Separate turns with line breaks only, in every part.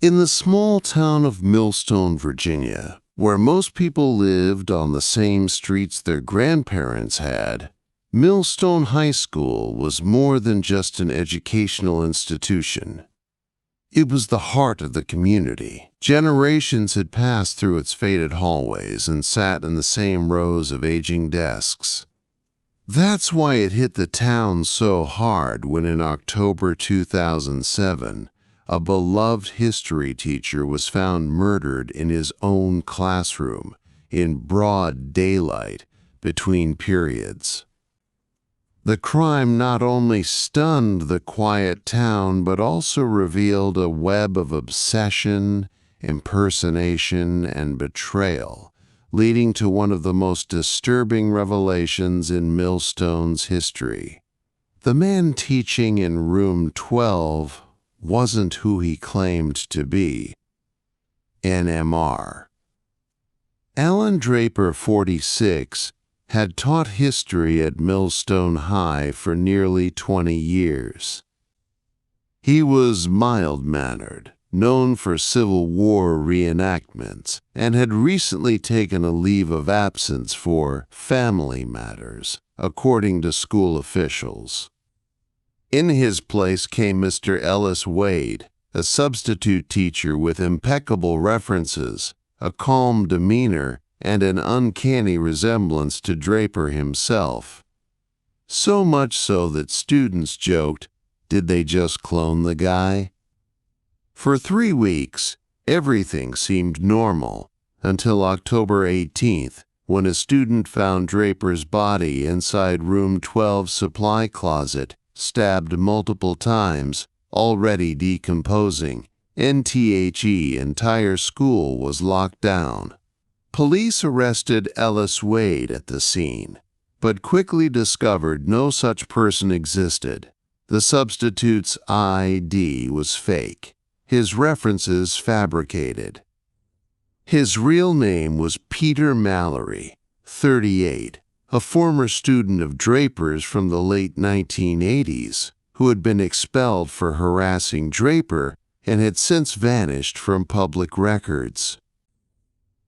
In the small town of Millstone, Virginia, where most people lived on the same streets their grandparents had, Millstone High School was more than just an educational institution. It was the heart of the community. Generations had passed through its faded hallways and sat in the same rows of aging desks. That's why it hit the town so hard when in October 2007, a beloved history teacher was found murdered in his own classroom in broad daylight between periods. The crime not only stunned the quiet town but also revealed a web of obsession, impersonation, and betrayal, leading to one of the most disturbing revelations in Millstone's history. The man teaching in room 12 wasn't who he claimed to be. NMR. Alan Draper, 46, had taught history at Millstone High for nearly 20 years. He was mild-mannered, known for Civil War reenactments, and had recently taken a leave of absence for family matters, according to school officials. In his place came Mr. Ellis Wade, a substitute teacher with impeccable references, a calm demeanor, and an uncanny resemblance to Draper himself. So much so that students joked, did they just clone the guy? For 3 weeks, everything seemed normal, until October 18th, when a student found Draper's body inside room 12's supply closet, stabbed multiple times, already decomposing. NTHE entire school was locked down. Police arrested Ellis Wade at the scene, but quickly discovered no such person existed. The substitute's ID was fake, his references fabricated. His real name was Peter Mallory, 38, a former student of Draper's from the late 1980s, who had been expelled for harassing Draper and had since vanished from public records.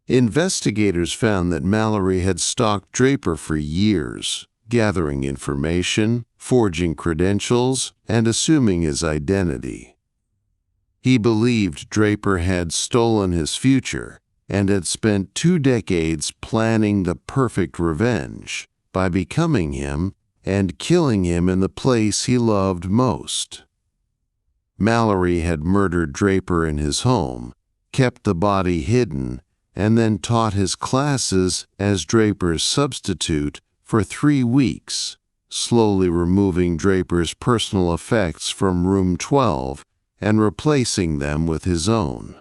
Investigators found that Mallory had stalked Draper for years, gathering information, forging credentials, and assuming his identity. He believed Draper had stolen his future and had spent 2 decades planning the perfect revenge by becoming him and killing him in the place he loved most. Mallory had murdered Draper in his home, kept the body hidden, and then taught his classes as Draper's substitute for 3 weeks, slowly removing Draper's personal effects from room 12 and replacing them with his own.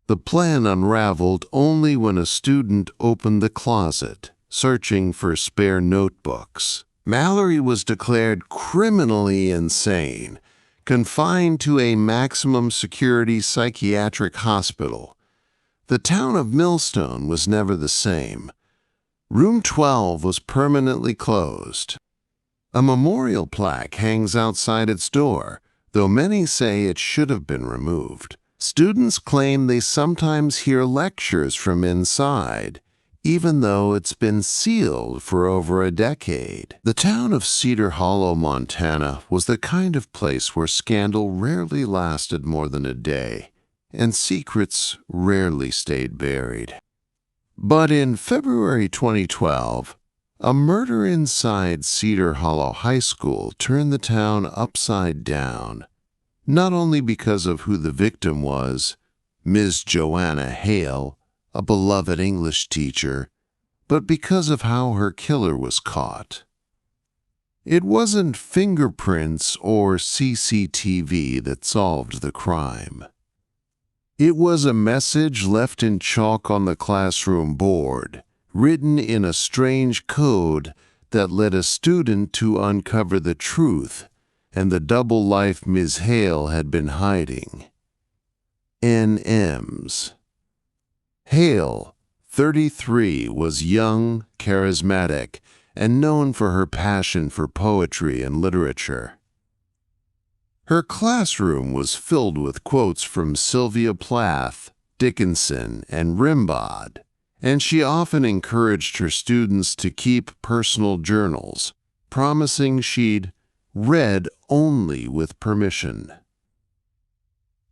The plan unraveled only when a student opened the closet, searching for spare notebooks. Mallory was declared criminally insane, confined to a maximum security psychiatric hospital. The town of Millstone was never the same. Room 12 was permanently closed. A memorial plaque hangs outside its door, though many say it should have been removed. Students claim they sometimes hear lectures from inside, even though it's been sealed for over a decade. The town of Cedar Hollow, Montana, was the kind of place where scandal rarely lasted more than a day, and secrets rarely stayed buried. But in February 2012, a murder inside Cedar Hollow High School turned the town upside down, not only because of who the victim was, Ms. Joanna Hale, a beloved English teacher, but because of how her killer was caught. It wasn't fingerprints or CCTV that solved the crime. It was a message left in chalk on the classroom board, written in a strange code that led a student to uncover the truth and the double life Ms. Hale had been hiding. NMs. Hale, 33, was young, charismatic, and known for her passion for poetry and literature. Her classroom was filled with quotes from Sylvia Plath, Dickinson, and Rimbaud, and she often encouraged her students to keep personal journals, promising she'd read only with permission.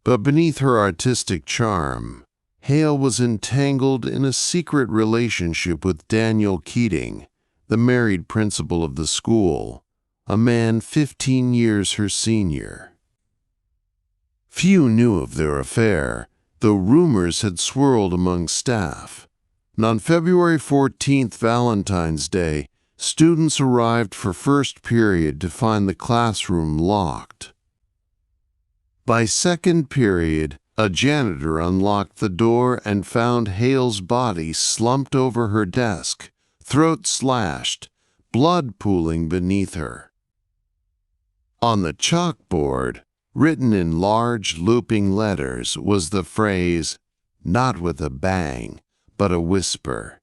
But beneath her artistic charm, Hale was entangled in a secret relationship with Daniel Keating, the married principal of the school, a man 15 years her senior. Few knew of their affair, though rumors had swirled among staff. And on February 14th, Valentine's Day, students arrived for first period to find the classroom locked. By second period, a janitor unlocked the door and found Hale's body slumped over her desk, throat slashed, blood pooling beneath her. On the chalkboard, written in large looping letters, was the phrase, "Not with a bang, but a whisper."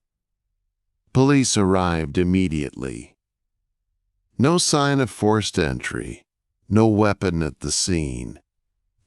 Police arrived immediately. No sign of forced entry, no weapon at the scene.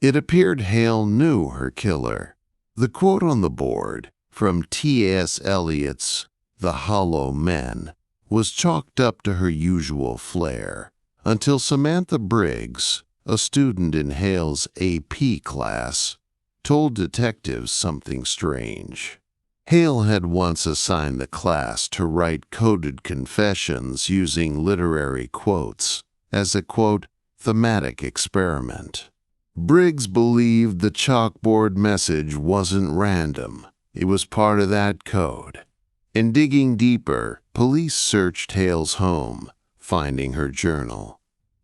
It appeared Hale knew her killer. The quote on the board, from T.S. Eliot's The Hollow Men, was chalked up to her usual flair, until Samantha Briggs, a student in Hale's AP class, told detectives something strange. Hale had once assigned the class to write coded confessions using literary quotes as a, quote, thematic experiment. Briggs believed the chalkboard message wasn't random. It was part of that code. In digging deeper, police searched Hale's home, finding her journal.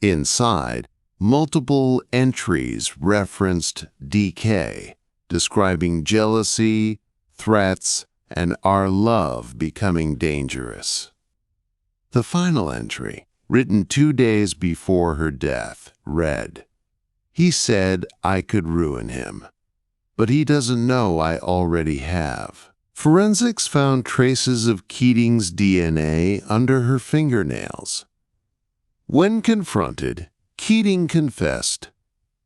Inside, multiple entries referenced DK, describing jealousy, threats, and our love becoming dangerous. The final entry, written 2 days before her death, read, "He said I could ruin him, but he doesn't know I already have." Forensics found traces of Keating's DNA under her fingernails. When confronted, Keating confessed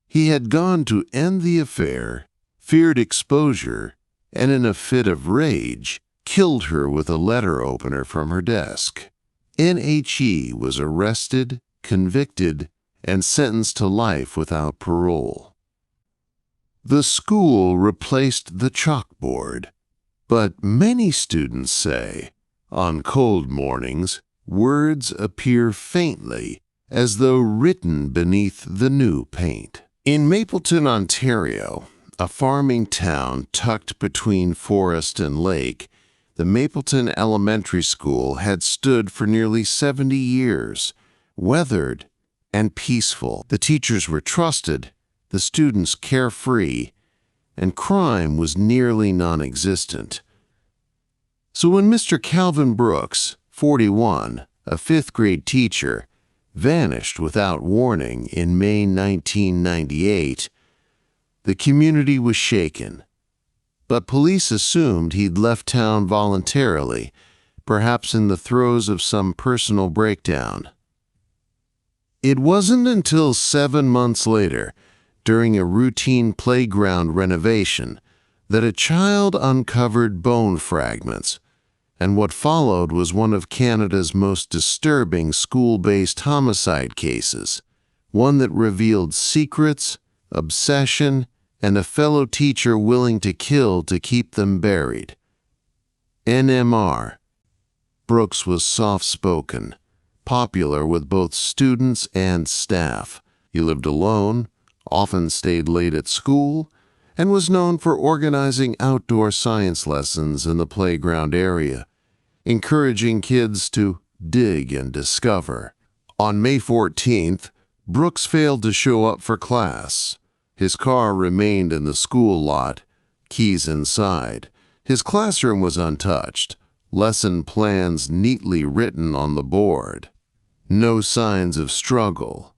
he had gone to end the affair, feared exposure, and in a fit of rage, killed her with a letter opener from her desk. NHE was arrested, convicted, and sentenced to life without parole. The school replaced the chalkboard, but many students say, on cold mornings, words appear faintly, as though written beneath the new paint. In Mapleton, Ontario, a farming town tucked between forest and lake, the Mapleton Elementary School had stood for nearly 70 years, weathered and peaceful. The teachers were trusted, the students carefree, and crime was nearly non-existent. So when Mr. Calvin Brooks, 41, a fifth-grade teacher, vanished without warning in May 1998, the community was shaken, but police assumed he'd left town voluntarily, perhaps in the throes of some personal breakdown. It wasn't until 7 months later, during a routine playground renovation, that a child uncovered bone fragments, and what followed was one of Canada's most disturbing school-based homicide cases, one that revealed secrets, obsession, and a fellow teacher willing to kill to keep them buried. NMR. Brooks was soft-spoken, popular with both students and staff. He lived alone, often stayed late at school, and was known for organizing outdoor science lessons in the playground area, encouraging kids to dig and discover. On May 14th, Brooks failed to show up for class. His car remained in the school lot, keys inside. His classroom was untouched, lesson plans neatly written on the board. No signs of struggle.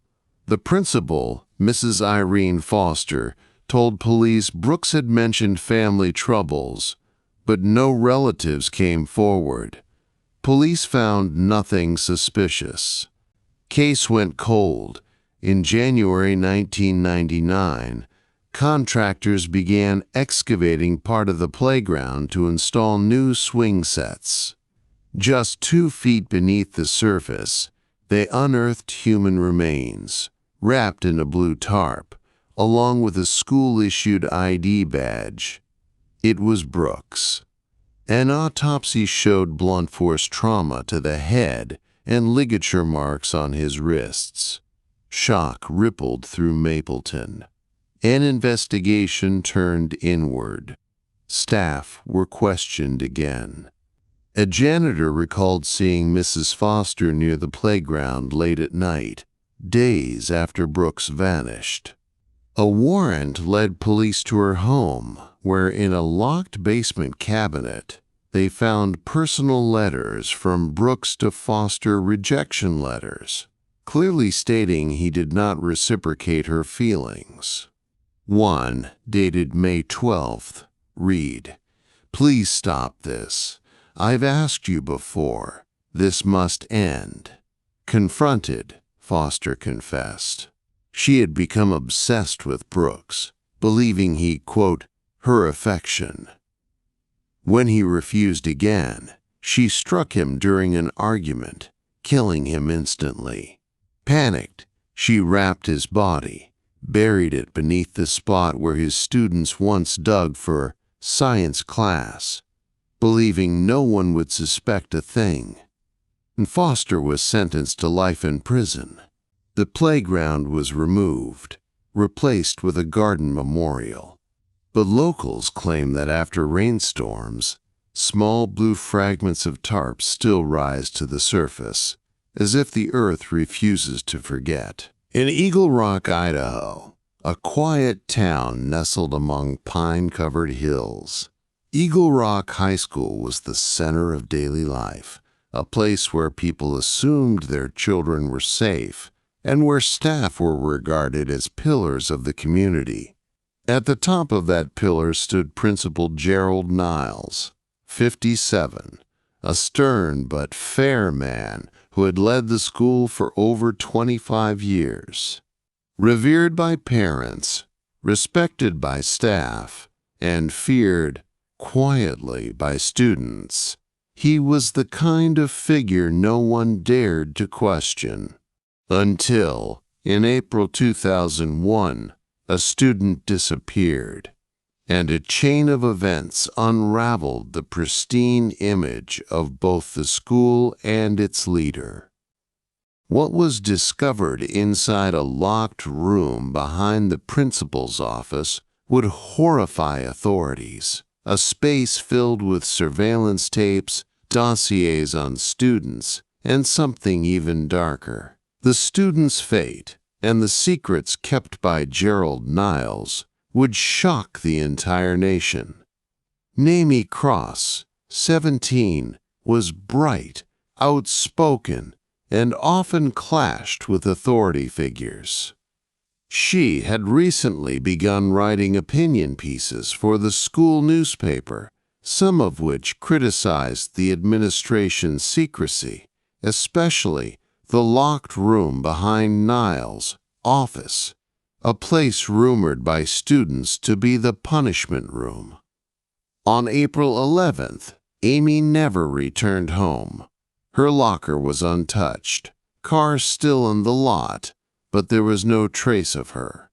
The principal, Mrs. Irene Foster, told police Brooks had mentioned family troubles, but no relatives came forward. Police found nothing suspicious. Case went cold, In January 1999, contractors began excavating part of the playground to install new swing sets. Just 2 feet beneath the surface, they unearthed human remains, wrapped in a blue tarp, along with a school-issued ID badge. It was Brooks. An autopsy showed blunt force trauma to the head and ligature marks on his wrists. Shock rippled through Mapleton. An investigation turned inward. Staff were questioned again. A janitor recalled seeing Mrs. Foster near the playground late at night, days after Brooks vanished. A warrant led police to her home, where in a locked basement cabinet, they found personal letters from Brooks to Foster, rejection letters, clearly stating he did not reciprocate her feelings. One, dated May 12th, read, "Please stop this. I've asked you before. This must end." Confronted, Foster confessed. She had become obsessed with Brooks, believing he, quote, her affection. When he refused again, she struck him during an argument, killing him instantly. Panicked, she wrapped his body, buried it beneath the spot where his students once dug for science class, believing no one would suspect a thing. And Foster was sentenced to life in prison. The playground was removed, replaced with a garden memorial. But locals claim that after rainstorms, small blue fragments of tarp still rise to the surface, as if the earth refuses to forget. In Eagle Rock, Idaho, a quiet town nestled among pine-covered hills, Eagle Rock High School was the center of daily life, a place where people assumed their children were safe and where staff were regarded as pillars of the community. At the top of that pillar stood Principal Gerald Niles, 57, a stern but fair man who had led the school for over 25 years. Revered by parents, respected by staff, and feared quietly by students, he was the kind of figure no one dared to question. Until, in April 2001, a student disappeared, and a chain of events unraveled the pristine image of both the school and its leader. What was discovered inside a locked room behind the principal's office would horrify authorities, a space filled with surveillance tapes, dossiers on students, and something even darker. The student's fate, and the secrets kept by Gerald Niles, would shock the entire nation. Namie Cross, 17, was bright, outspoken, and often clashed with authority figures. She had recently begun writing opinion pieces for the school newspaper, some of which criticized the administration's secrecy, especially the locked room behind Niles' office, a place rumored by students to be the punishment room. On April 11th, Amy never returned home. Her locker was untouched, cars still in the lot, but there was no trace of her.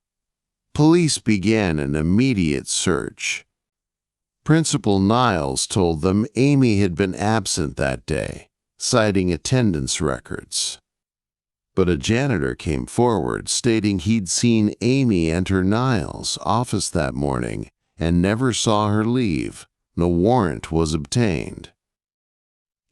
Police began an immediate search. Principal Niles told them Amy had been absent that day, citing attendance records. But a janitor came forward stating he'd seen Amy enter Niles' office that morning and never saw her leave. No warrant was obtained.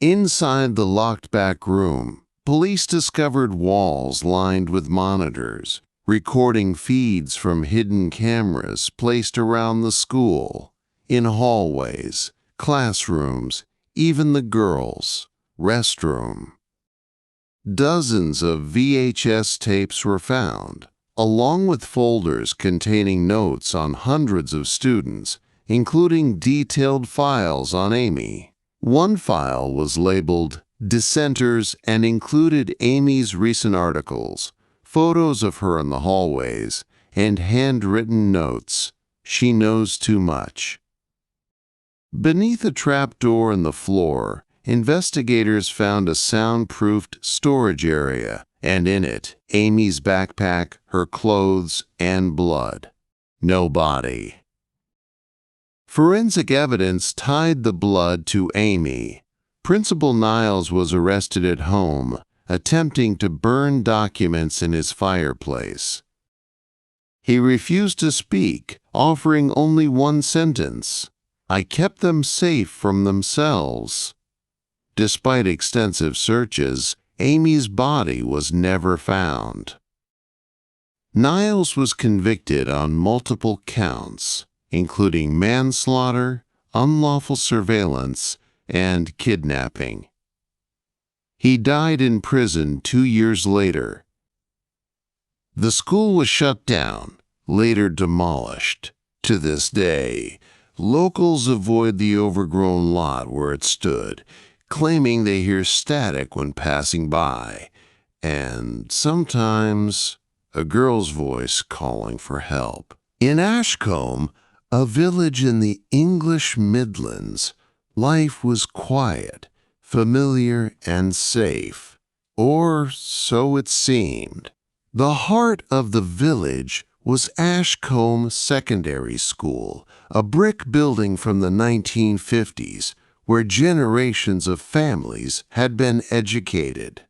Inside the locked back room, police discovered walls lined with monitors, recording feeds from hidden cameras placed around the school, in hallways, classrooms, even the girls' restroom. Dozens of VHS tapes were found, along with folders containing notes on hundreds of students, including detailed files on Amy. One file was labeled Dissenters and included Amy's recent articles, photos of her in the hallways, and handwritten notes. She knows too much. Beneath a trapdoor in the floor, investigators found a soundproofed storage area, and in it, Amy's backpack, her clothes, and blood. No body. Forensic evidence tied the blood to Amy. Principal Niles was arrested at home, attempting to burn documents in his fireplace. He refused to speak, offering only one sentence: "I kept them safe from themselves." Despite extensive searches, Amy's body was never found. Niles was convicted on multiple counts, including manslaughter, unlawful surveillance, and kidnapping. He died in prison 2 years later. The school was shut down, later demolished. To this day, locals avoid the overgrown lot where it stood, claiming they hear static when passing by, and sometimes a girl's voice calling for help. In Ashcombe, a village in the English Midlands, life was quiet, familiar, and safe. Or so it seemed. The heart of the village was Ashcombe Secondary School, a brick building from the 1950s, where generations of families had been educated.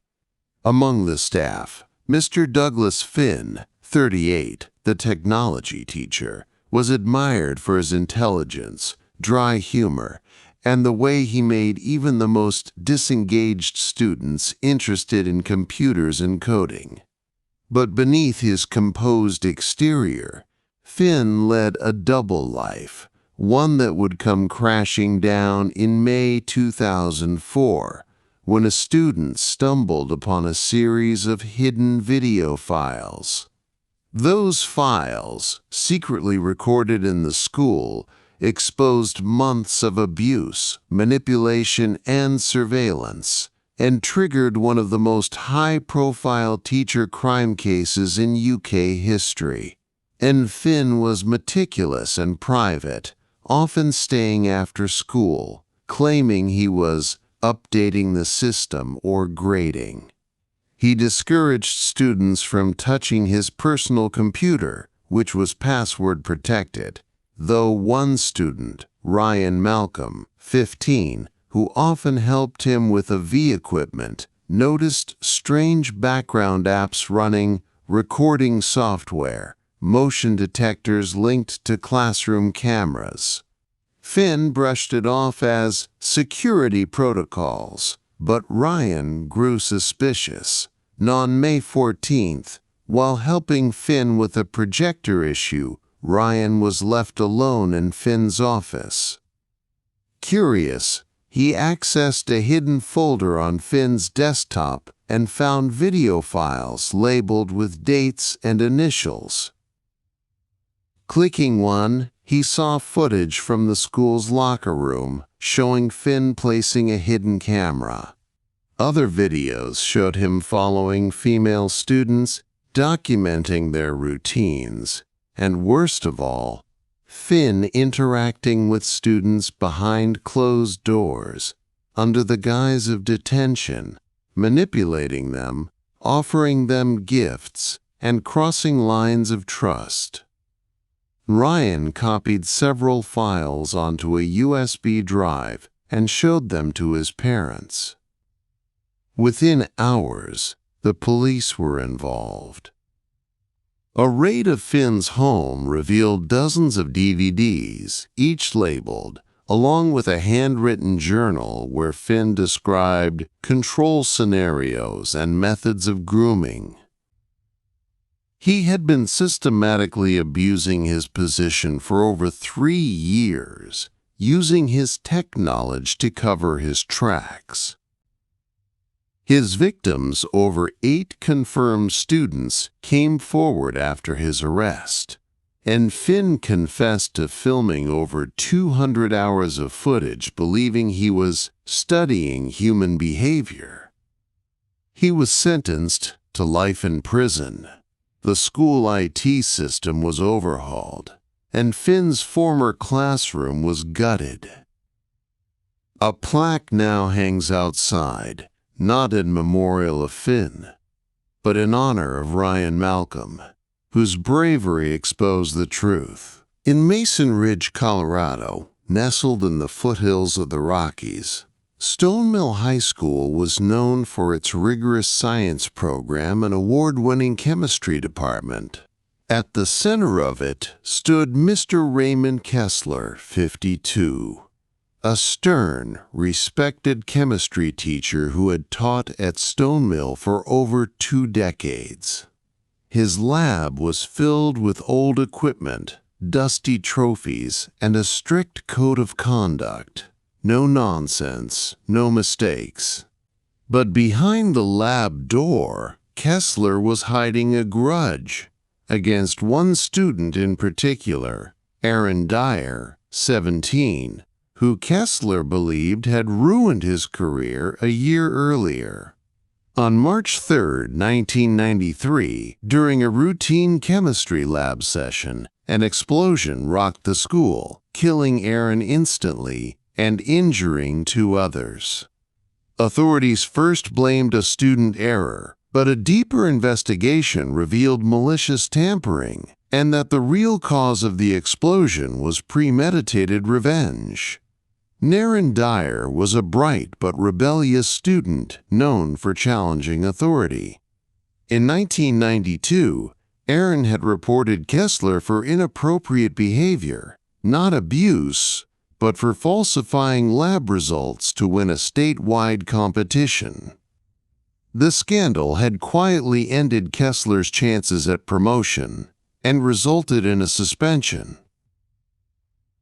Among the staff, Mr. Douglas Finn, 38, the technology teacher, was admired for his intelligence, dry humor, and the way he made even the most disengaged students interested in computers and coding. But beneath his composed exterior, Finn led a double life, one that would come crashing down in May 2004, when a student stumbled upon a series of hidden video files. Those files, secretly recorded in the school, exposed months of abuse, manipulation, and surveillance, and triggered one of the most high-profile teacher crime cases in UK history. And Finn was meticulous and private, often staying after school, claiming he was updating the system or grading. He discouraged students from touching his personal computer, which was password protected, though one student, Ryan Malcolm, 15, who often helped him with AV equipment, noticed strange background apps running, recording software, motion detectors linked to classroom cameras. Finn brushed it off as security protocols, but Ryan grew suspicious. On May 14th, while helping Finn with a projector issue, Ryan was left alone in Finn's office. Curious, he accessed a hidden folder on Finn's desktop and found video files labeled with dates and initials. Clicking one, he saw footage from the school's locker room showing Finn placing a hidden camera. Other videos showed him following female students, documenting their routines, and worst of all, Finn interacting with students behind closed doors, under the guise of detention, manipulating them, offering them gifts, and crossing lines of trust. Ryan copied several files onto a USB drive and showed them to his parents. Within hours, the police were involved. A raid of Finn's home revealed dozens of DVDs, each labeled, along with a handwritten journal where Finn described control scenarios and methods of grooming. He had been systematically abusing his position for over 3 years, using his tech knowledge to cover his tracks. His victims, over 8 confirmed students, came forward after his arrest, and Finn confessed to filming over 200 hours of footage, believing he was studying human behavior. He was sentenced to life in prison. The school IT system was overhauled, and Finn's former classroom was gutted. A plaque now hangs outside, not in memorial of Finn, but in honor of Ryan Malcolm, whose bravery exposed the truth. In Mason Ridge, Colorado, nestled in the foothills of the Rockies, Stone Mill High School was known for its rigorous science program and award-winning chemistry department. At the center of it stood Mr. Raymond Kessler, 52, a stern, respected chemistry teacher who had taught at Stone Mill for over 2 decades. His lab was filled with old equipment, dusty trophies, and a strict code of conduct. No nonsense, no mistakes. But behind the lab door, Kessler was hiding a grudge against one student in particular, Aaron Dyer, 17, who Kessler believed had ruined his career a year earlier. On March 3, 1993, during a routine chemistry lab session, an explosion rocked the school, killing Aaron instantly and injuring 2 others. Authorities first blamed a student error, but a deeper investigation revealed malicious tampering and that the real cause of the explosion was premeditated revenge. Aaron Dyer was a bright but rebellious student known for challenging authority. In 1992, Aaron had reported Kessler for inappropriate behavior, not abuse, but for falsifying lab results to win a statewide competition. The scandal had quietly ended Kessler's chances at promotion and resulted in a suspension.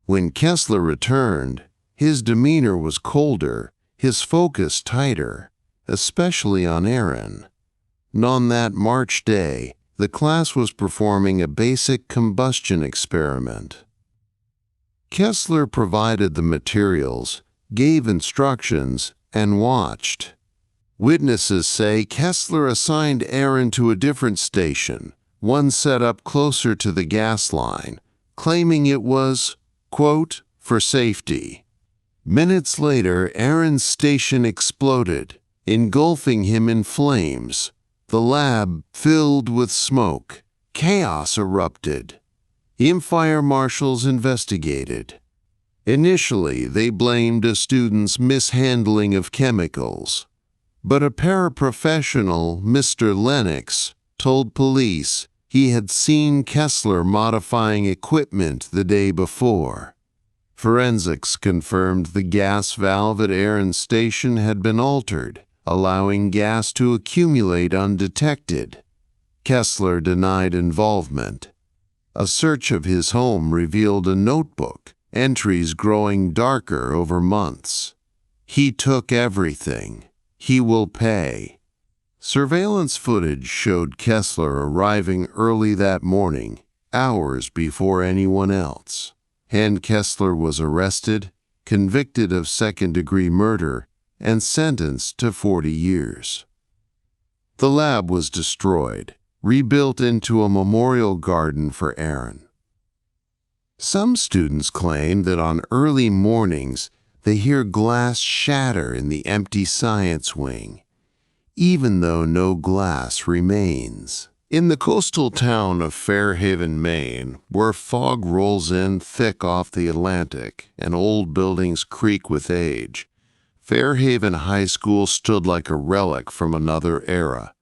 When Kessler returned, his demeanor was colder, his focus tighter, especially on Aaron. On that March day, the class was performing a basic combustion experiment. Kessler provided the materials, gave instructions, and watched. Witnesses say Kessler assigned Aaron to a different station, one set up closer to the gas line, claiming it was, quote, for safety. Minutes later, Aaron's station exploded, engulfing him in flames. The lab filled with smoke. Chaos erupted. Fire marshals investigated. Initially, they blamed a student's mishandling of chemicals, but a paraprofessional, Mr. Lennox, told police he had seen Kessler modifying equipment the day before. Forensics confirmed the gas valve at Aaron's station had been altered, allowing gas to accumulate undetected. Kessler denied involvement. A search of his home revealed a notebook, entries growing darker over months. He took everything. He will pay. Surveillance footage showed Kessler arriving early that morning, hours before anyone else. And Kessler was arrested, convicted of second-degree murder, and sentenced to 40 years. The lab was destroyed, rebuilt into a memorial garden for Aaron. Some students claim that on early mornings they hear glass shatter in the empty science wing, even though no glass remains. In the coastal town of Fairhaven, Maine, where fog rolls in thick off the Atlantic and old buildings creak with age, Fairhaven High School stood like a relic from another era.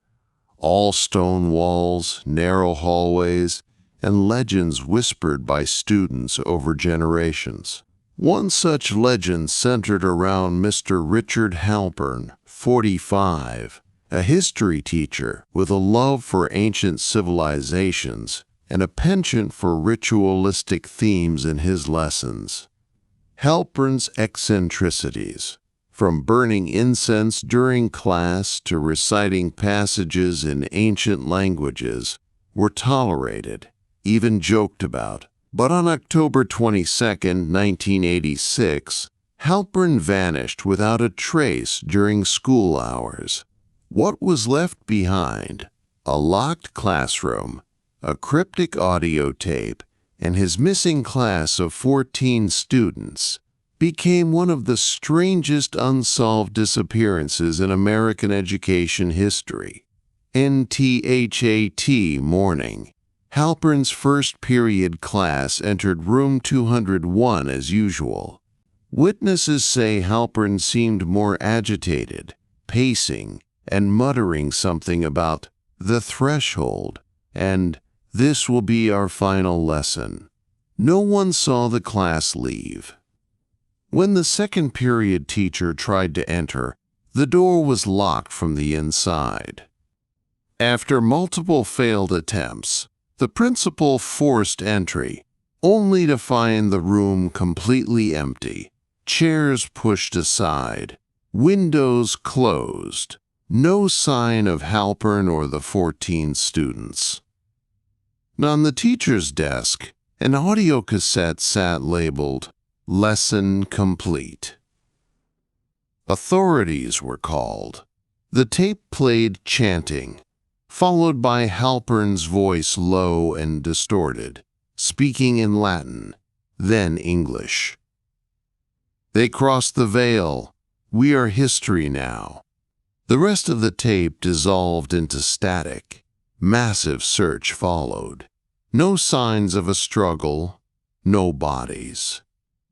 All stone walls, narrow hallways, and legends whispered by students over generations. One such legend centered around Mr. Richard Halpern, 45, a history teacher with a love for ancient civilizations and a penchant for ritualistic themes in his lessons. Halpern's eccentricities, from burning incense during class to reciting passages in ancient languages, were tolerated, even joked about. But on October 22, 1986, Halpern vanished without a trace during school hours. What was left behind? A locked classroom, a cryptic audio tape, and his missing class of 14 students became one of the strangest unsolved disappearances in American education history. NTHAT morning. Halpern's first period class entered room 201 as usual. Witnesses say Halpern seemed more agitated, pacing, and muttering something about the threshold and "this will be our final lesson." No one saw the class leave. When the second period teacher tried to enter, the door was locked from the inside. After multiple failed attempts, the principal forced entry, only to find the room completely empty, chairs pushed aside, windows closed, no sign of Halpern or the 14 students. On the teacher's desk, an audio cassette sat labeled, "Lesson Complete." Authorities were called. The tape played chanting, followed by Halpern's voice low and distorted, speaking in Latin, then English. "They crossed the veil. We are history now." The rest of the tape dissolved into static. Massive search followed. No signs of a struggle, no bodies.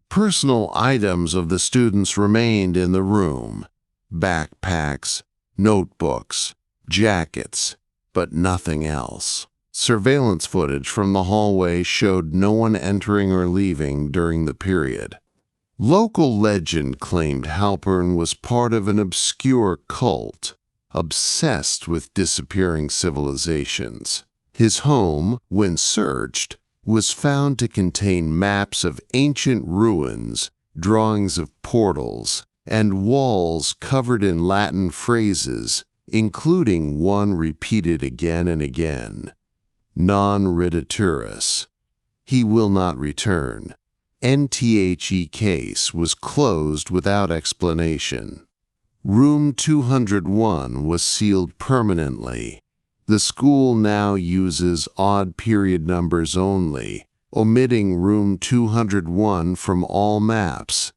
Personal items of the students remained in the room. Backpacks, notebooks, jackets, but nothing else. Surveillance footage from the hallway showed no one entering or leaving during the period. Local legend claimed Halpern was part of an obscure cult, obsessed with disappearing civilizations. His home, when searched, was found to contain maps of ancient ruins, drawings of portals, and walls covered in Latin phrases, including one repeated again and again. Non returnis. He will not return. NTHE case was closed without explanation. Room 201 was sealed permanently. The school now uses odd period numbers only, omitting room 201 from all maps.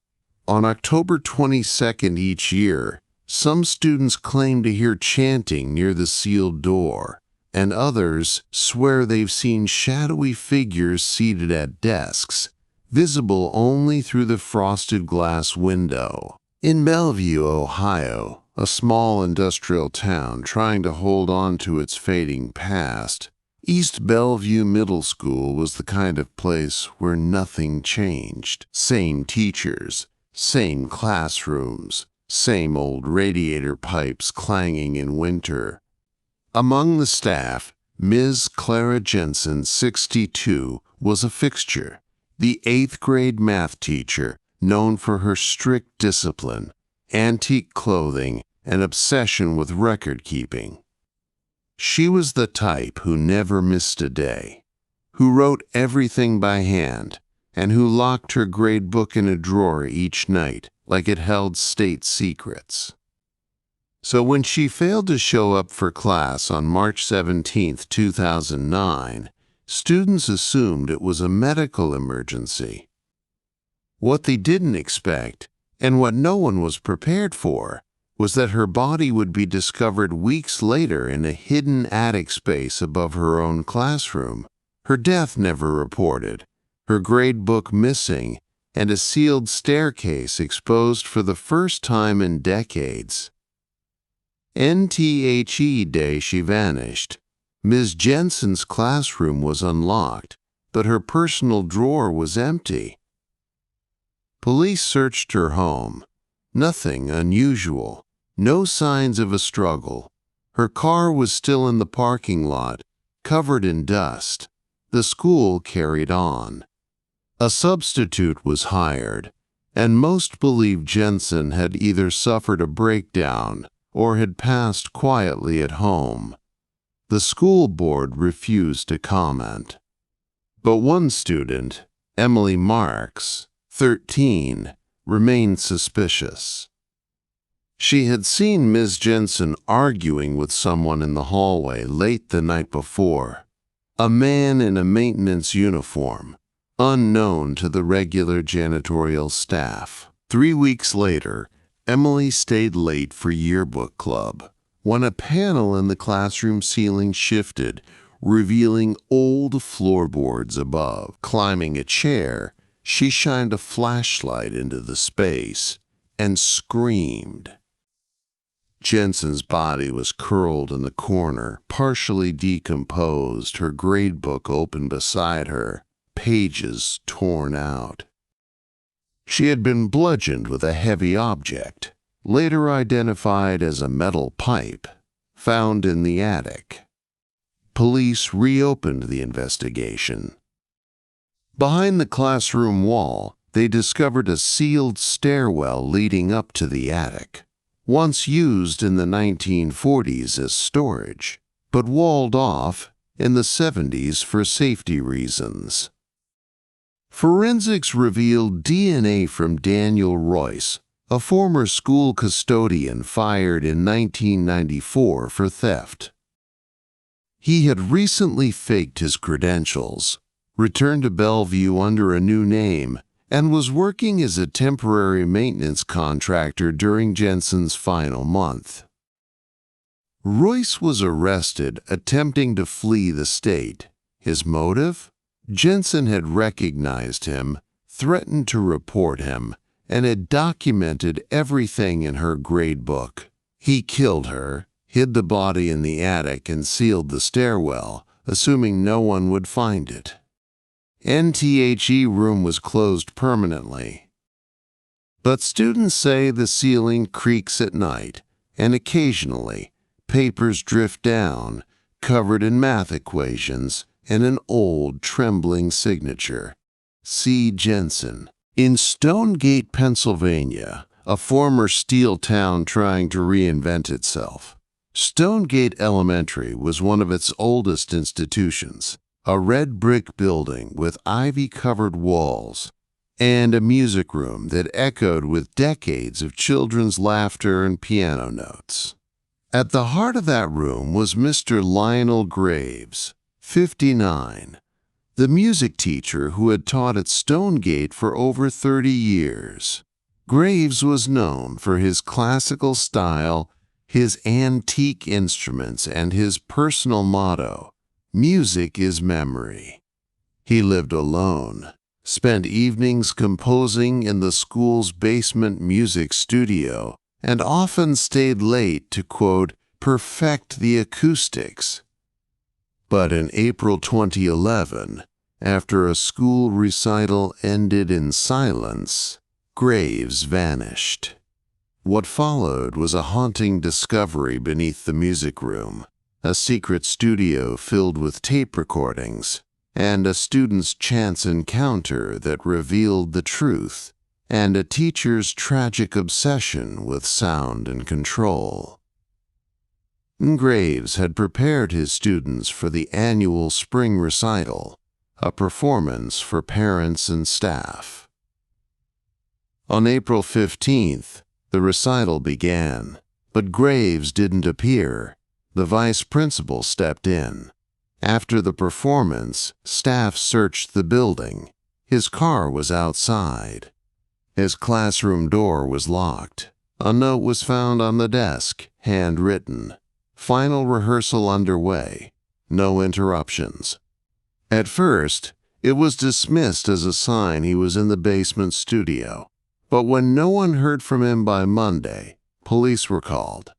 On October 22nd each year, some students claim to hear chanting near the sealed door, and others swear they've seen shadowy figures seated at desks, visible only through the frosted glass window. In Bellevue, Ohio, a small industrial town trying to hold on to its fading past, East Bellevue Middle School was the kind of place where nothing changed. Same teachers, same classrooms, same old radiator pipes clanging in winter. Among the staff, Ms. Clara Jensen, 62, was a fixture. The 8th grade math teacher, known for her strict discipline, antique clothing, and obsession with record-keeping. She was the type who never missed a day, who wrote everything by hand, and who locked her grade book in a drawer each night like it held state secrets. So when she failed to show up for class on March 17, 2009, students assumed it was a medical emergency. What they didn't expect, and what no one was prepared for, was that her body would be discovered weeks later in a hidden attic space above her own classroom. Her death never reported, her grade book missing, and a sealed staircase exposed for the first time in decades. NTHE day she vanished. Ms. Jensen's classroom was unlocked, but her personal drawer was empty. Police searched her home. Nothing unusual. No signs of a struggle. Her car was still in the parking lot, covered in dust. The school carried on. A substitute was hired, and most believed Jensen had either suffered a breakdown or had passed quietly at home. The school board refused to comment. But one student, Emily Marks, 13, remained suspicious. She had seen Ms. Jensen arguing with someone in the hallway late the night before. a man in a maintenance uniform, unknown to the regular janitorial staff. 3 weeks later, Emily stayed late for yearbook club when a panel in the classroom ceiling shifted, revealing old floorboards above. Climbing a chair, she shined a flashlight into the space and screamed. Jensen's body was curled in the corner, partially decomposed, her gradebook open beside her, pages torn out. She had been bludgeoned with a heavy object, later identified as a metal pipe, found in the attic. Police reopened the investigation. Behind the classroom wall, they discovered a sealed stairwell leading up to the attic, once used in the 1940s as storage, but walled off in the 70s for safety reasons. Forensics revealed DNA from Daniel Royce, a former school custodian fired in 1994 for theft. He had recently faked his credentials, returned to Bellevue under a new name, and was working as a temporary maintenance contractor during Jensen's final month. Royce was arrested attempting to flee the state. His motive? Jensen had recognized him, threatened to report him, and had documented everything in her gradebook. He killed her, hid the body in the attic, and sealed the stairwell, assuming no one would find it. NTHE room was closed permanently. But students say the ceiling creaks at night, and occasionally papers drift down, covered in math equations and an old, trembling signature. C. Jensen. In Stonegate, Pennsylvania, a former steel town trying to reinvent itself, Stonegate Elementary was one of its oldest institutions, a red brick building with ivy-covered walls and a music room that echoed with decades of children's laughter and piano notes. At the heart of that room was Mr. Lionel Graves, 59, the music teacher who had taught at Stonegate for over 30 years. Graves was known for his classical style, his antique instruments, and his personal motto, "Music is memory." He lived alone, spent evenings composing in the school's basement music studio, and often stayed late to, quote, perfect the acoustics. But in April 2011, after a school recital ended in silence, Graves vanished. What followed was a haunting discovery beneath the music room, a secret studio filled with tape recordings, and a student's chance encounter that revealed the truth, and a teacher's tragic obsession with sound and control. Graves had prepared his students for the annual spring recital, a performance for parents and staff. On April 15th, the recital began, but Graves didn't appear. The vice principal stepped in. After the performance, staff searched the building. His car was outside. His classroom door was locked. A note was found on the desk, handwritten. Final rehearsal underway. No interruptions. At first, it was dismissed as a sign he was in the basement studio. But when no one heard from him by Monday, police were called,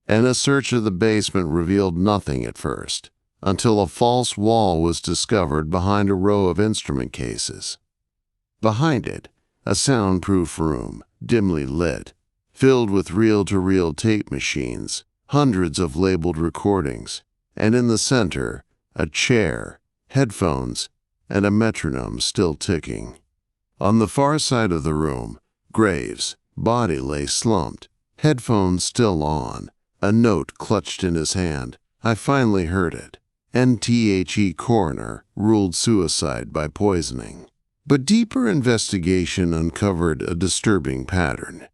and a search of the basement revealed nothing at first, until a false wall was discovered behind a row of instrument cases. Behind it, a soundproof room, dimly lit, filled with reel-to-reel tape machines, hundreds of labeled recordings, and in the center, a chair, headphones, and a metronome still ticking. On the far side of the room, Graves' body lay slumped, headphones still on, a note clutched in his hand. I finally heard it. NTHE coroner ruled suicide by poisoning. But deeper investigation uncovered a disturbing pattern.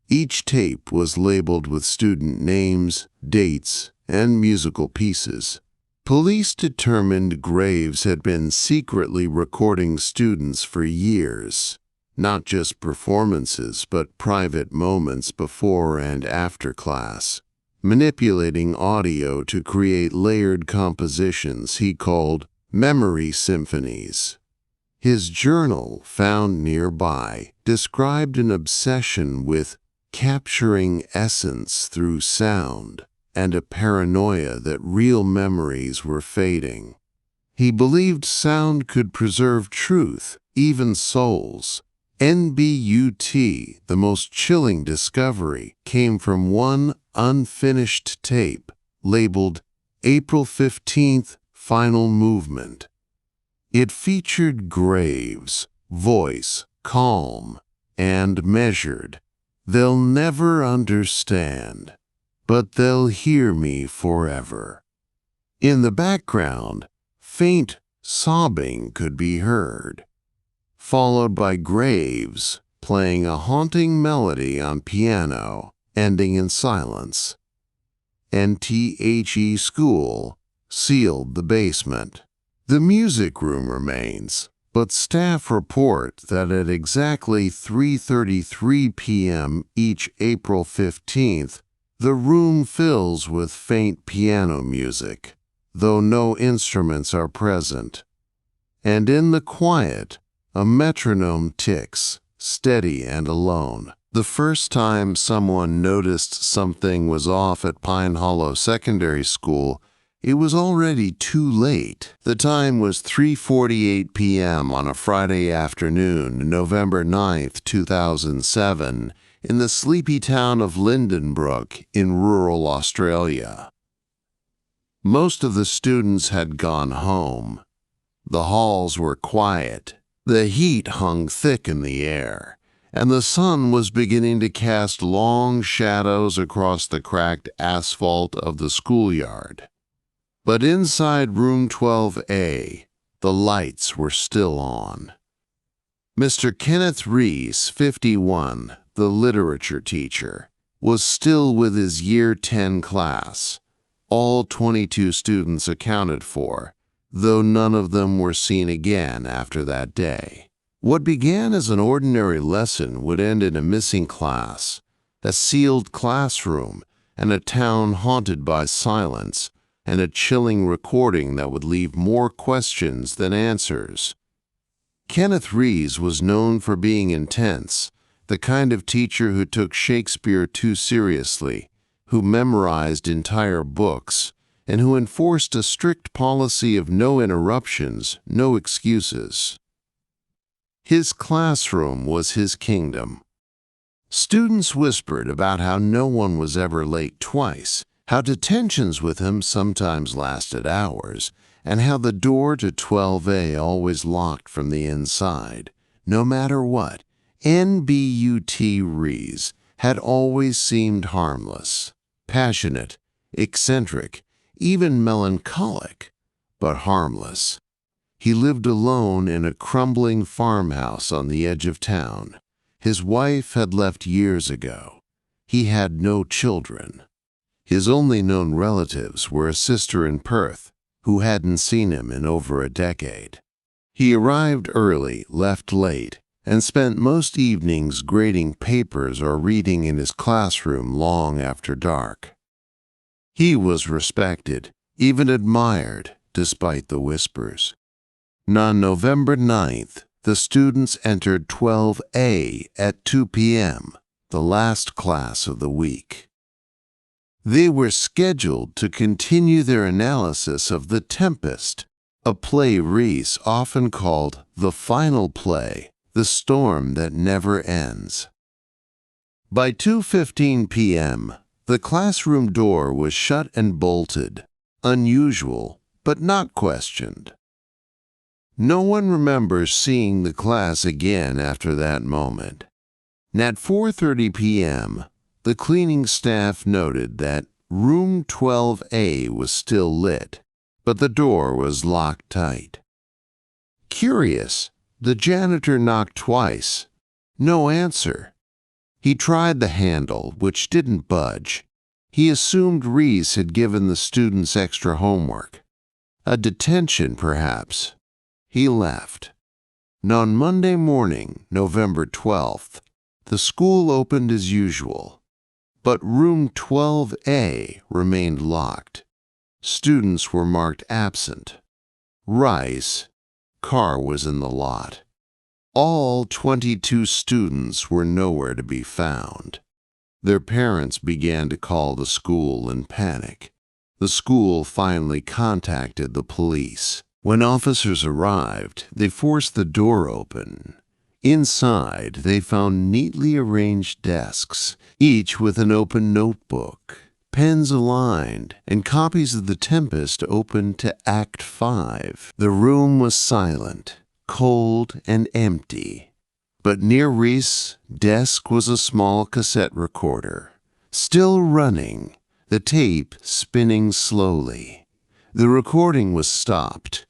Each tape was labeled with student names, dates, and musical pieces. Police determined Graves had been secretly recording students for years, not just performances but private moments before and after class, manipulating audio to create layered compositions he called memory symphonies. His journal, found nearby, described an obsession with capturing essence through sound and a paranoia that real memories were fading. He believed sound could preserve truth, even souls. NBUT, the most chilling discovery, came from one unfinished tape labeled April 15th Final Movement. It featured Graves' voice, calm and measured. "They'll never understand, but they'll hear me forever." In the background, faint sobbing could be heard, followed by Graves playing a haunting melody on piano, ending in silence. NTHE School sealed the basement. The music room remains, but staff report that at exactly 3:33 p.m. each April 15th, the room fills with faint piano music, though no instruments are present. And in the quiet, a metronome ticks, steady and alone. The first time someone noticed something was off at Pine Hollow Secondary School, it was already too late. The time was 3:48 p.m. on a Friday afternoon, November 9th, 2007, in the sleepy town of Lindenbrook in rural Australia. Most of the students had gone home. The halls were quiet. The heat hung thick in the air, and the sun was beginning to cast long shadows across the cracked asphalt of the schoolyard. But inside room 12A, the lights were still on. Mr. Kenneth Rees, 51, the literature teacher, was still with his Year 10 class, all 22 students accounted for, though none of them were seen again after that day. What began as an ordinary lesson would end in a missing class, a sealed classroom, and a town haunted by silence, and a chilling recording that would leave more questions than answers. Kenneth Rees was known for being intense, the kind of teacher who took Shakespeare too seriously, who memorized entire books, and who enforced a strict policy of no interruptions, no excuses. His classroom was his kingdom. Students whispered about how no one was ever late twice, how detentions with him sometimes lasted hours, and how the door to 12A always locked from the inside. No matter what, NBUT Rees had always seemed harmless, passionate, eccentric, even melancholic, but harmless. He lived alone in a crumbling farmhouse on the edge of town. His wife had left years ago. He had no children. His only known relatives were a sister in Perth, who hadn't seen him in over a decade. He arrived early, left late, and spent most evenings grading papers or reading in his classroom long after dark. He was respected, even admired, despite the whispers. On November 9th, the students entered 12A at 2 p.m., the last class of the week. They were scheduled to continue their analysis of The Tempest, a play Rees often called the final play, the storm that never ends. By 2:15 p.m., the classroom door was shut and bolted, unusual, but not questioned. No one remembers seeing the class again after that moment. At 4:30 p.m., the cleaning staff noted that room 12A was still lit, but the door was locked tight. Curious, the janitor knocked twice. No answer. He tried the handle, which didn't budge. He assumed Rees had given the students extra homework. A detention, perhaps. He left. And on Monday morning, November 12th, the school opened as usual. But room 12A remained locked. Students were marked absent. Rice's car was in the lot. All 22 students were nowhere to be found. Their parents began to call the school in panic. The school finally contacted the police. When officers arrived, they forced the door open. Inside, they found neatly arranged desks, each with an open notebook, pens aligned, and copies of The Tempest open to Act 5. The room was silent, cold, and empty. But near Reese's desk was a small cassette recorder, still running, the tape spinning slowly. The recording was stopped,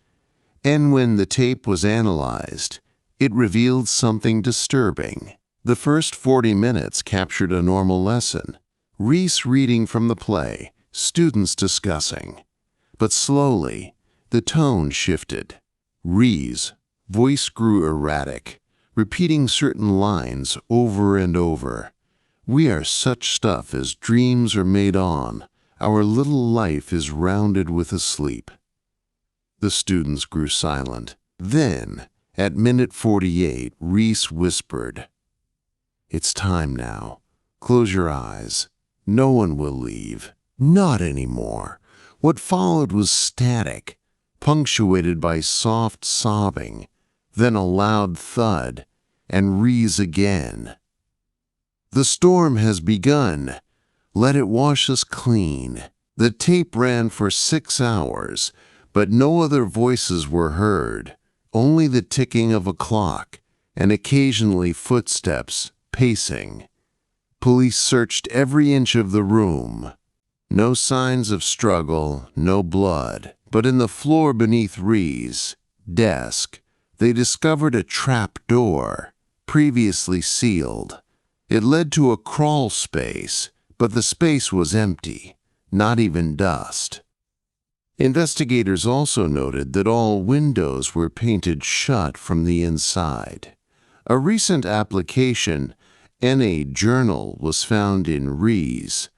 and when the tape was analyzed, it revealed something disturbing. The first 40 minutes captured a normal lesson. Reese reading from the play, students discussing. But slowly, the tone shifted. Reese's voice grew erratic, repeating certain lines over and over. We are such stuff as dreams are made on. Our little life is rounded with a sleep. The students grew silent. Then, at minute 48, Reese whispered, "It's time now. Close your eyes. No one will leave. Not anymore." What followed was static, punctuated by soft sobbing, then a loud thud, and Reese again. "The storm has begun. Let it wash us clean." The tape ran for 6 hours, but no other voices were heard, only the ticking of a clock and occasionally footsteps pacing. Police searched every inch of the room. No signs of struggle, no blood, but in the floor beneath Reese's desk, they discovered a trap door, previously sealed. It led to a crawl space, but the space was empty, not even dust. Investigators also noted that all windows were painted shut from the inside. A recent application and a journal was found in Reese's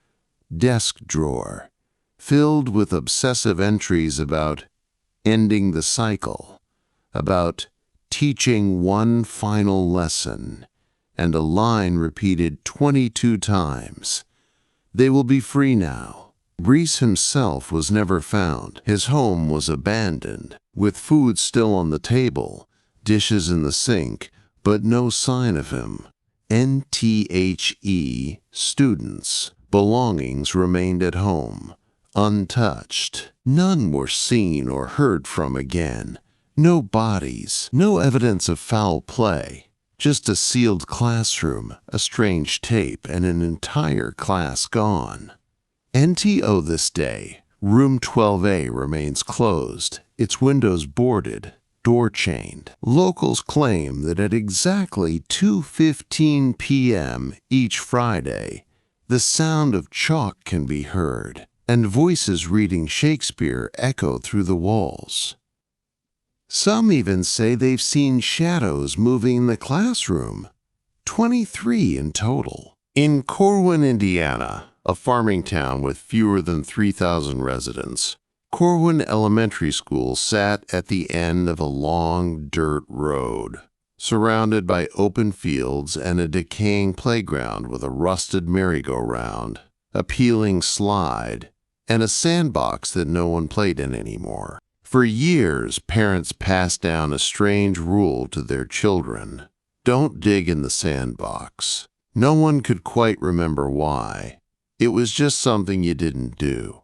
desk drawer, filled with obsessive entries about ending the cycle, about teaching one final lesson, and a line repeated 22 times. "They will be free now." Reese himself was never found. His home was abandoned, with food still on the table, dishes in the sink, but no sign of him. NTHE students' belongings remained at home, untouched. None were seen or heard from again. No bodies, no evidence of foul play. Just a sealed classroom, a strange tape, and an entire class gone. NTO this day, room 12A remains closed, its windows boarded, door chained. Locals claim that at exactly 2:15 p.m. each Friday, the sound of chalk can be heard, and voices reading Shakespeare echo through the walls. Some even say they've seen shadows moving in the classroom. 23 in total. In Corwin, Indiana, a farming town with fewer than 3,000 residents, Corwin Elementary School sat at the end of a long dirt road, surrounded by open fields and a decaying playground with a rusted merry-go-round, a peeling slide, and a sandbox that no one played in anymore. For years, parents passed down a strange rule to their children: don't dig in the sandbox. No one could quite remember why. It was just something you didn't do.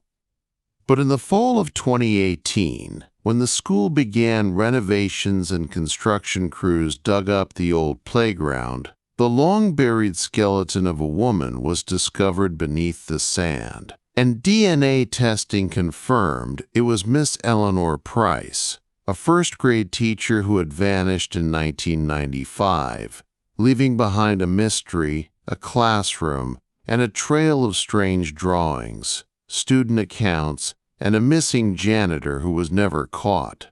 But in the fall of 2018, when the school began renovations and construction crews dug up the old playground, the long-buried skeleton of a woman was discovered beneath the sand. And DNA testing confirmed it was Miss Eleanor Price, a first-grade teacher who had vanished in 1995, leaving behind a mystery, a classroom, and a trail of strange drawings, student accounts, and a missing janitor who was never caught.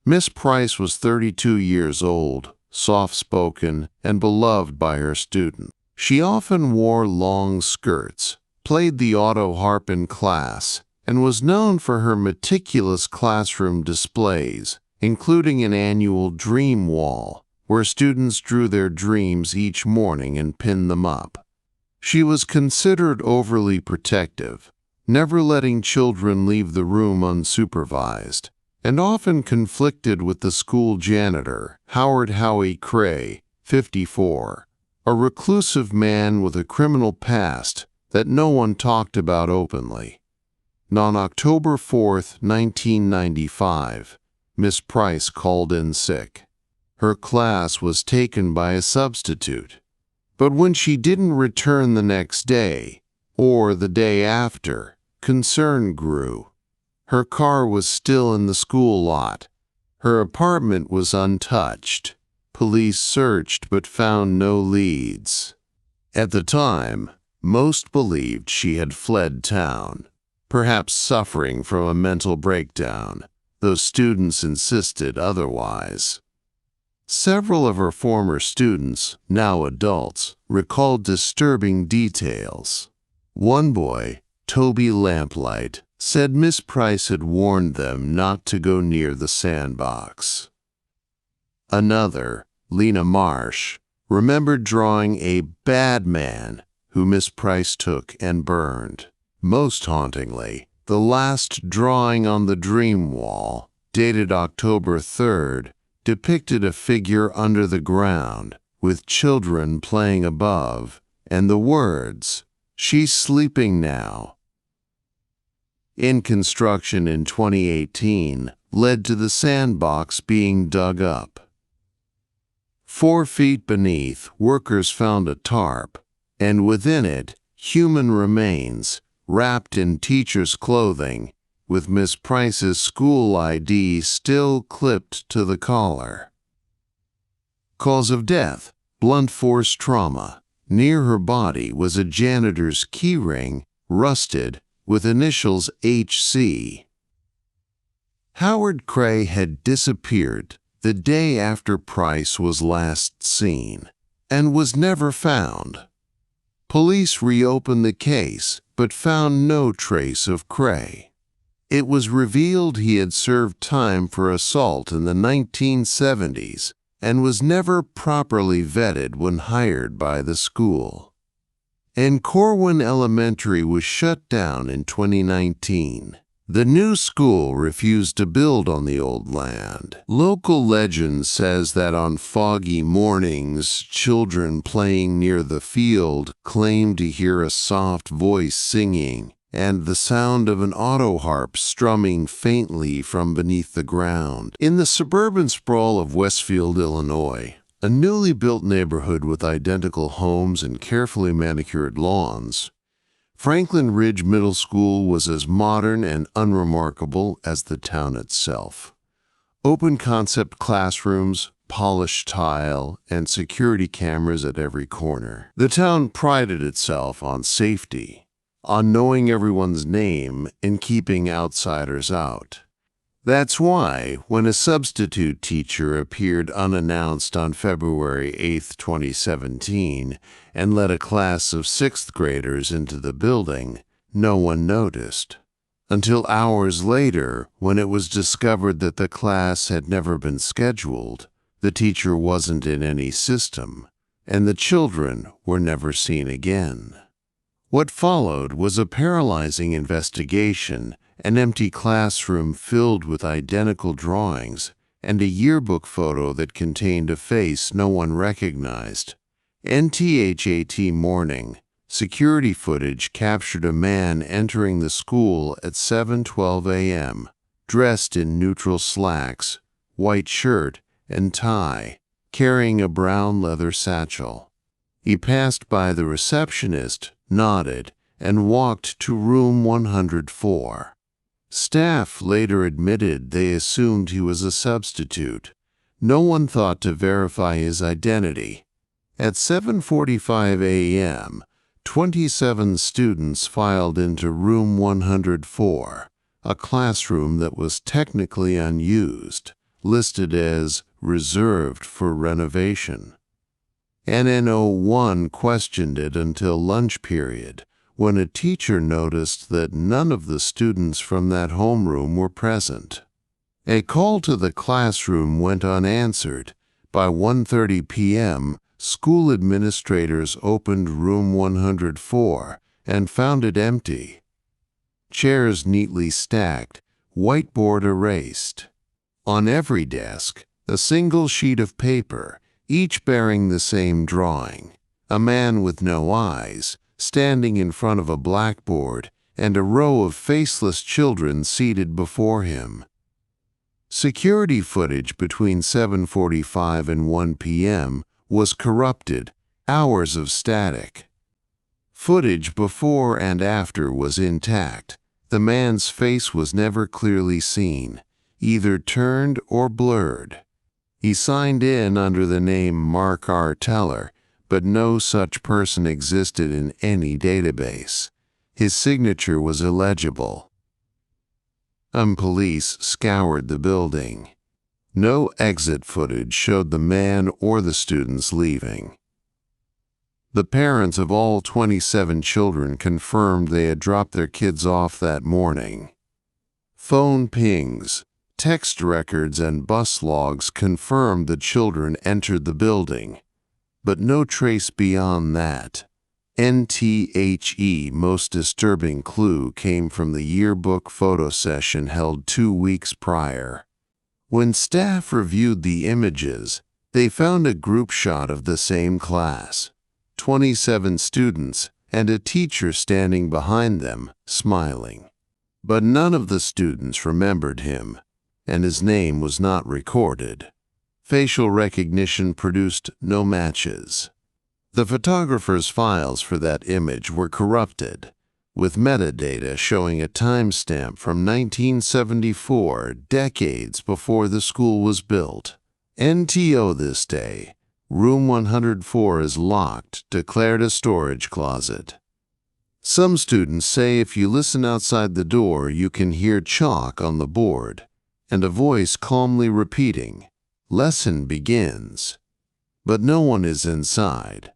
Miss Price was 32 years old, soft-spoken, and beloved by her students. She often wore long skirts, played the auto harp in class, and was known for her meticulous classroom displays, including an annual dream wall, where students drew their dreams each morning and pinned them up. She was considered overly protective, never letting children leave the room unsupervised, and often conflicted with the school janitor, Howard Howie Cray, 54, a reclusive man with a criminal past that no one talked about openly. On October 4, 1995, Miss Price called in sick. Her class was taken by a substitute, but when she didn't return the next day, or the day after, concern grew. Her car was still in the school lot. Her apartment was untouched. Police searched but found no leads. At the time, most believed she had fled town, perhaps suffering from a mental breakdown, though students insisted otherwise. Several of her former students, now adults, recalled disturbing details. One boy, Toby Lamplight, said Miss Price had warned them not to go near the sandbox. Another, Lena Marsh, remembered drawing a bad man who Miss Price took and burned. Most hauntingly, the last drawing on the dream wall, dated October 3rd, depicted a figure under the ground, with children playing above, and the words, "She's sleeping now." In construction in 2018 led to the sandbox being dug up. 4 feet beneath, workers found a tarp, and within it, human remains, wrapped in teachers' clothing, with Miss Price's school ID still clipped to the collar. Cause of death: blunt force trauma. Near her body was a janitor's keyring, rusted, with initials HC. Howard Cray had disappeared the day after Price was last seen, and was never found. Police reopened the case, but found no trace of Cray. It was revealed he had served time for assault in the 1970s and was never properly vetted when hired by the school. And Corwin Elementary was shut down in 2019. The new school refused to build on the old land. Local legend says that on foggy mornings, children playing near the field claimed to hear a soft voice singing and the sound of an auto harp strumming faintly from beneath the ground. In the suburban sprawl of Westfield, Illinois, a newly built neighborhood with identical homes and carefully manicured lawns, Franklin Ridge Middle School was as modern and unremarkable as the town itself. Open-concept classrooms, polished tile, and security cameras at every corner. The town prided itself on safety, on knowing everyone's name and keeping outsiders out. That's why, when a substitute teacher appeared unannounced on February 8, 2017, and led a class of 6th graders into the building, no one noticed. Until hours later, when it was discovered that the class had never been scheduled, the teacher wasn't in any system, and the children were never seen again. What followed was a paralyzing investigation, an empty classroom filled with identical drawings, and a yearbook photo that contained a face no one recognized. NTHAT morning, security footage captured a man entering the school at 7:12 a.m., dressed in neutral slacks, white shirt, and tie, carrying a brown leather satchel. He passed by the receptionist, nodded, and walked to room 104. Staff later admitted they assumed he was a substitute. No one thought to verify his identity. At 7:45 a.m., 27 students filed into room 104, a classroom that was technically unused, listed as reserved for renovation. NN01 questioned it until lunch period, when a teacher noticed that none of the students from that homeroom were present. A call to the classroom went unanswered. By 1:30 p.m., school administrators opened room 104 and found it empty. Chairs neatly stacked, whiteboard erased. On every desk, a single sheet of paper, each bearing the same drawing: a man with no eyes, standing in front of a blackboard, and a row of faceless children seated before him. Security footage between 7:45 and 1 p.m. was corrupted, hours of static. Footage before and after was intact. The man's face was never clearly seen, either turned or blurred. He signed in under the name Mark R. Teller, but no such person existed in any database. His signature was illegible. Police scoured the building. No exit footage showed the man or the students leaving. The parents of all 27 children confirmed they had dropped their kids off that morning. Phone pings, text records, and bus logs confirmed the children entered the building, but no trace beyond that. NTHE most disturbing clue came from the yearbook photo session held 2 weeks prior. When staff reviewed the images, they found a group shot of the same class, 27 students, and a teacher standing behind them, smiling. But none of the students remembered him, and his name was not recorded. Facial recognition produced no matches. The photographer's files for that image were corrupted, with metadata showing a timestamp from 1974, decades before the school was built. NTO this day, room 104 is locked, declared a storage closet. Some students say if you listen outside the door, you can hear chalk on the board, and a voice calmly repeating, "Lesson begins." But no one is inside.